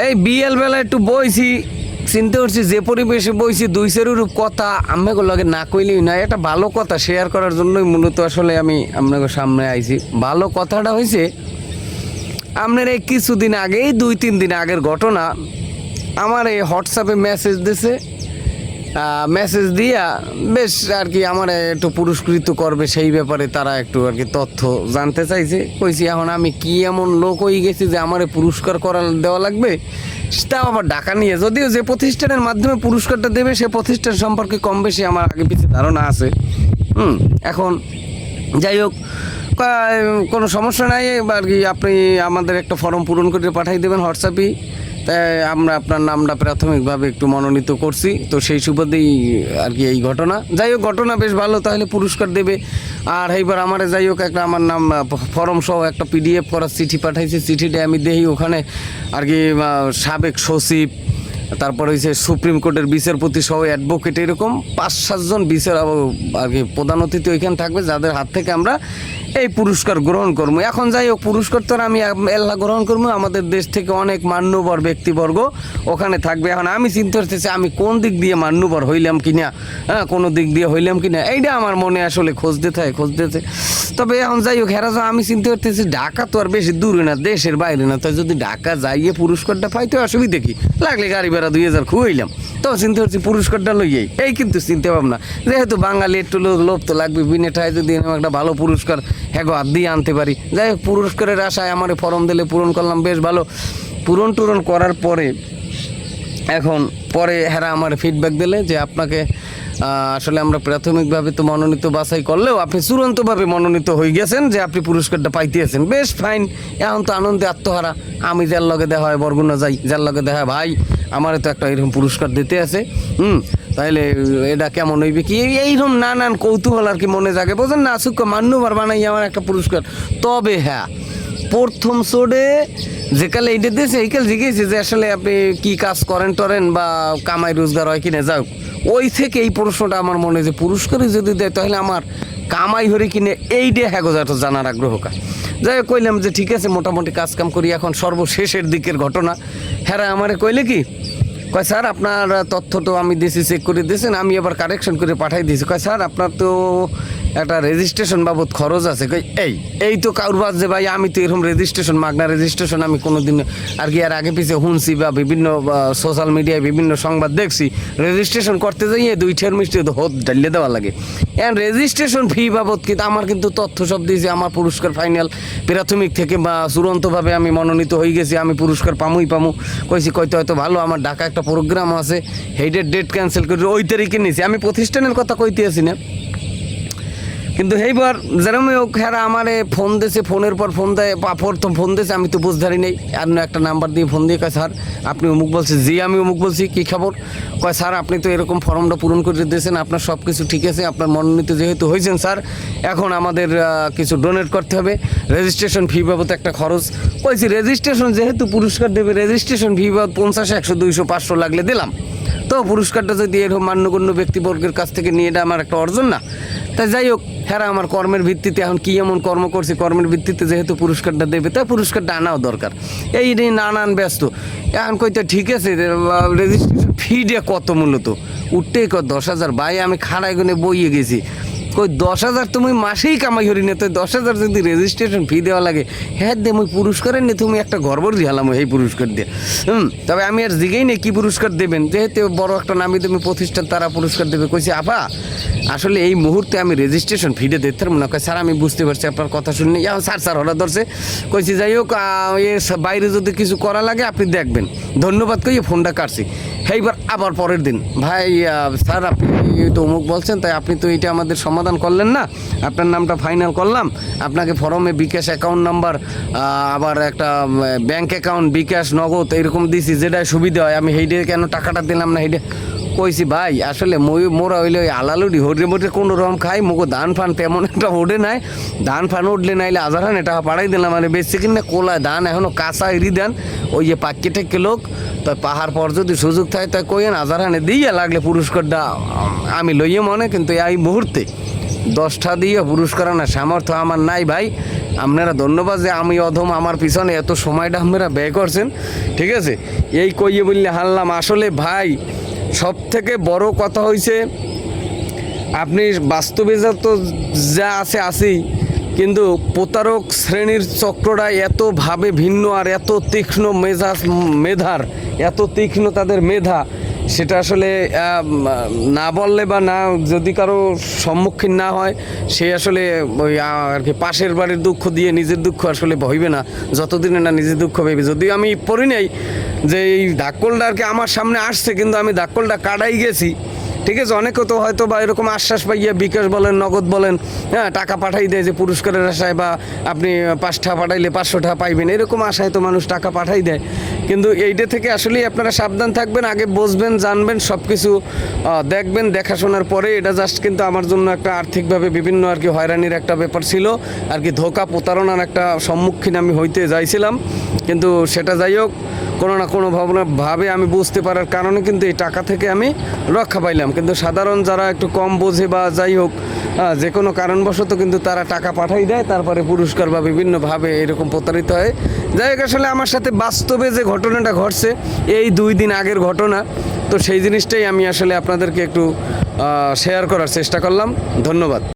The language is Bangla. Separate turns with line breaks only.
এই বিয়েল বেলা একটু বইছি, চিন্তা করছি যে পরিবেশে বইছি দুই সেরুর কথা আমাকে লগে না কইলেই না, একটা ভালো কথা শেয়ার করার জন্যই মূলত আসলে আমি আপনাকে সামনে আইছি। ভালো কথাটা হয়েছে, আপনার এই কিছুদিন আগেই 2-3 দিন আগের ঘটনা। আমার এই হোয়াটসঅ্যাপে মেসেজ দিছে, মেসেজ দিয়া বেশ আর কি আমার একটু পুরস্কৃত করবে সেই ব্যাপারে তারা একটু আর কি তথ্য জানতে চাইছে। কইছি এখন আমি কি এমন লোক হয়ে গেছি যে আমারে পুরস্কার করা দেওয়া লাগবে, তাও আবার টাকা নিয়ে। যদিও যে প্রতিষ্ঠানের মাধ্যমে পুরস্কারটা দেবে সে প্রতিষ্ঠান সম্পর্কে কম বেশি আমার আগে পিছিয়ে ধারণা আছে। এখন যাই হোক, কোনো সমস্যা নাই আর কি, আপনি আমাদের একটা ফর্ম পূরণ করে পাঠিয়ে দেবেন হোয়াটসঅ্যাপেই। তাই আমরা আপনার নামটা প্রাথমিকভাবে একটু মনোনীত করছি, তো সেই সুবাদেই আর কি এই ঘটনা। যাই হোক, ঘটনা বেশ ভালো, তাহলে পুরস্কার দেবে। আর এইবার আমার যাই হোক একটা আমার নাম ফর্ম সহ একটা PDF করার চিঠি পাঠাইছে। চিঠিটা আমি দেখি ওখানে আর কি সাবেক সচিব, তারপর হয়েছে সুপ্রিম কোর্টের বিচারপতি সহ অ্যাডভোকেট, এরকম 5-7 জন বিচার আর কি প্রধান অতিথি ওইখানে থাকবে, যাদের হাত থেকে আমরা এই পুরস্কার গ্রহণ করবো। এখন যাই হোক, পুরস্কার তো আমি এল্লা গ্রহণ করবো, আমাদের দেশ থেকে অনেক মান্যবর ব্যক্তিবর্গ ওখানে থাকবে। এখন আমি চিন্তা করতেছি আমি কোন দিক দিয়ে মান্যবর হইলাম কিনা, কোনো দিক দিয়ে হইলাম কিনা, এইটা আমার মনে আসলে খোঁজ দিতে। তবে এখন যাই হোক, হেরা আমি চিন্তা করতেছি ঢাকা তো আর বেশি দূরে না, দেশের বাইরে না, তাই যদি ঢাকা যাইয়ে পুরস্কারটা পাইতে অসুবিধা কি, লাগলে গাড়ি ভাড়া 2000 খুয়াইলাম, তো চিন্তা করছি পুরস্কারটা লইয়াই। এই কিন্তু চিন্তা ভাবনা, যেহেতু বাঙালি একটু লোভ তো লাগবে, বিনেঠায় যদি একটা ভালো পুরস্কার হাত দিয়ে আনতে পারি। যাই হোক, পুরস্কারের আশায় আমার ফর্ম দিলে পূরণ করলাম, বেশ ভালো পূরণ করার পরে এখন হেরা আমার ফিডব্যাক দিলে যে আপনাকে আসলে আমরা প্রাথমিকভাবে তো মনোনীত বাছাই করলেও আপনি চূড়ান্তভাবে মনোনীত হয়ে গেছেন, যে আপনি পুরস্কারটা পাইতেছেন। বেশ ফাইন, এখন তো আনন্দে আত্মহারা। আমি যার লগে দেখা হয় বরগুনা যাই, যার লগে দেখা হয় ভাই আমারও তো একটা এরকম পুরস্কার দিতে আছে, তাইলে এটা কেমন হইবে কি, এইরকম নানান কৌতূহল আর কি মনে জাগে, বোঝেন না, আসুক মান্যবার বানাই আমার একটা পুরস্কার। তবে হ্যাঁ, প্রথম সোডে যেকালে এইটা দিয়েছে এইকাল জিজ্ঞেসে যে আসলে আপনি কি কাজ করেন বা কামাই রোজগার হয় কিনা, যাও ওই থেকে এই প্রশ্নটা আমার মনে, যে পুরস্কারই যদি দেয় তাহলে আমার কামাই হরে কিনে এইটা হ্যাগোজাটো জানার আগ্রহ কা। যাই হোক, কইলাম যে ঠিক আছে, মোটামুটি কাজকাম করি। এখন সর্বশেষের দিকের ঘটনা, হ্যাঁ আমারে কইলে কি, কয় স্যার আপনার তথ্য তো আমি দিয়েছি, চেক করে দিয়েছেন, আমি আবার কারেকশন করে পাঠাই দিয়েছি। কয় স্যার আপনার তো একটা রেজিস্ট্রেশন বাবদ খরচ আছে। কই এই তো কারবাজ যে ভাই, আমি তো এরকম রেজিস্ট্রেশন, মাগনা রেজিস্ট্রেশন আমি কোনো দিন আর কি আর আগে পিছিয়ে শুনছি বা বিভিন্ন সোশ্যাল মিডিয়ায় বিভিন্ন সংবাদ দেখছি, রেজিস্ট্রেশন করতে যাইয়ে 2 মিষ্টি হোদ ডালিয়ে দেওয়া লাগে। এখন রেজিস্ট্রেশন ফি বাবদ কিন্তু আমার কিন্তু তথ্য সব দিয়েছি, আমার পুরস্কার ফাইনাল প্রাথমিক থেকে বা চূড়ান্তভাবে আমি মনোনীত হয়ে গেছি, আমি পুরস্কার পামু। কইছি কইতে হয়তো ভালো, আমার ঢাকা একটা প্রোগ্রাম আছে, সেইটার ডেট ক্যান্সেল করে ওই তারিখে নিয়েছি। আমি প্রতিষ্ঠানের কথা কইতে আছি না, কিন্তু এইবার যেরকম হোক হ্যাঁ আমারে ফোন দিয়েছে, ফোনের পর ফোন দেয়, প্রথম ফোন দিয়েছে আমি তো বুঝধারি নেই, আর একটা নাম্বার দিয়ে ফোন দিয়ে কয় স্যার আপনি অমুক বলছে, জি আমি অমুক বলছি, কী খবর? কয় স্যার আপনি তো এরকম ফর্মটা পূরণ করে দিয়েছেন, আপনার সব কিছু ঠিক আছে, আপনার মনোনীত যেহেতু হয়েছেন স্যার, এখন আমাদের কিছু ডোনেট করতে হবে, রেজিস্ট্রেশন ফি বাবদ একটা খরচ। কইছি রেজিস্ট্রেশন যেহেতু পুরস্কার দেবে, রেজিস্ট্রেশন ফি বাবদ 50, 100, 200, 500 লাগলে দিলাম, তো পুরস্কারটা যদি এরকম মান্যগণ্য ব্যক্তিবর্গের কাছ থেকে নিয়ে, এটা আমার একটা অর্জন না? তাই যাই হোক, হ্যাঁ আমার কর্মের ভিত্তিতে এখন কী এমন কর্ম করছি, কর্মের ভিত্তিতে যেহেতু পুরস্কারটা দেবে, তাই পুরস্কারটা আনাও দরকার, এই নিয়ে নানান ব্যস্ত। এখন কইতে ঠিক আছে, রেজিস্ট্রেশন ফিটা কত মূলত উঠতে, 10,000। ভাই আমি খাড়াই গুনে বইয়ে গেছি, কই 10,000 তুমি মাসেই কামাই হরি না, তো 10,000 যদি রেজিস্ট্রেশন ফি দেওয়া লাগে, হ্যাঁ দে মুই পুরস্কারের নিয়ে তুমি একটা গর্বর দিলাম এই পুরস্কার দিয়ে। তবে আমি আর জিগেই নেই কী পুরস্কার দেবেন, যেহেতু বড় একটা নামি দামি প্রতিষ্ঠান, তারা পুরস্কার দেবে। কইছি আপা আসলে এই মুহূর্তে আমি রেজিস্ট্রেশন ফিটা দিতে পারবো না। কয় স্যার আমি বুঝতে পারছি আপনার কথা শুনে, এখন স্যার হঠাৎ ধরছে। কইছি যাই হোক, বাইরে যদি কিছু করা লাগে আপনি দেখবেন, ধন্যবাদ কই ফোনটা কাটছি। এইবার আবার পরের দিন, ভাই স্যার আপনি তো অমুক বলছেন, তাই আপনি তো এটা আমাদের সমাধান করলেন না, আপনার নামটা ফাইনাল করলাম, আপনাকে ফর্মে বিকাশ অ্যাকাউন্ট নাম্বার, আবার একটা ব্যাঙ্ক অ্যাকাউন্ট, বিকাশ, নগদ এরকম দিছি, যেটা সুবিধা হয়, আমি সেইটা কেন টাকাটা দিলাম না সেইটা। কইছি ভাই আসলে মোরা হইলে ওই আলালুডি হোটে মোটে কোনো রকম খাই, মুখো ধান ফান তেমন একটা ওঠে নাই, ধান ফান উঠলে নাইলে আজারান এটা পাড়াই দিলাম, মানে বেশি কিনা কোলায় ধান এখনও কাঁচা এরি দেন, ওই যে পাক্কি টেক্কে লোক, তাই পাহাড় পর যদি সুযোগ থাকে তাই কইয়েন আজারানে দিয়ে লাগলে পুরস্কারটা আমি লইয়ে মনে, কিন্তু এই মুহূর্তে 10টা দিয়ে পুরস্কার আনার সামর্থ্য আমার নাই ভাই। আপনারা ধন্যবাদ যে আমি অধম আমার পিছনে এত সময়টা আপনারা ব্যয় করছেন, ঠিক আছে। এই কইয়ে বললে হারলাম। আসলে ভাই সব থেকে বড় কথা হয়েছে আপনি বাস্তবে যা আছে আছেই, কিন্তু প্রতারক শ্রেণীর চক্রটা এতভাবে ভিন্ন আর এত তীক্ষ্ণ মেধার এত তীক্ষ্ণ তাদের মেধা, সেটা আসলে না বললে বা না যদি কারো সম্মুখীন না হয় সে আসলে ওই আর কি পাশের বাড়ির দুঃখ দিয়ে নিজের দুঃখ আসলে ভইবে না, যতদিনে না নিজের দুঃখ ভেবে। যদিও আমি পড়ি নাই যে এই ধাক্কলটা আর কি আমার সামনে আসছে, কিন্তু আমি ধাক্কলটা কাটাই গেছি, ঠিক আছে। অনেকে তো হয়তো বা এরকম আশ্বাস পাইয়া বিকাশ বলেন নগদ বলেন, হ্যাঁ, টাকা পাঠাই দেয় যে পুরস্কারের আশায়, বা আপনি 5 টাকা পাঠাইলে 500 টাকা পাইবেন, এরকম আশায় তো মানুষ টাকা পাঠাই দেয়। কিন্তু এইটা থেকে আসলেই আপনারা সাবধান থাকবেন, আগে বুঝবেন জানবেন সব কিছু দেখবেন, দেখাশোনার পরে। এটা জাস্ট কিন্তু আমার জন্য একটা আর্থিকভাবে বিভিন্ন আর কি হয়রানির একটা ব্যাপার ছিল আর কি, ধোঁকা প্রতারণার একটা সম্মুখীন আমি হইতে যাইছিলাম। কিন্তু সেটা যাই হোক, কোনো না কোনো ভাবে আমি বুঝতে পারার কারণে কিন্তু এই টাকা থেকে আমি রক্ষা পাইলাম। কিন্তু সাধারণ যারা একটু কম বোঝে বা যাই হোক, যে কোনো কারণবশত কিন্তু তারা টাকা পাঠাই দেয়, তারপরে পুরস্কার বা বিভিন্নভাবে এরকম প্রতারিত হয়। যাই হোক, আসলে আমার সাথে বাস্তবে যে ঘটনাটা ঘটছে এই 2 দিন আগের ঘটনা, তো সেই জিনিসটাই আমি আসলে আপনাদেরকে একটু শেয়ার করার চেষ্টা করলাম। ধন্যবাদ।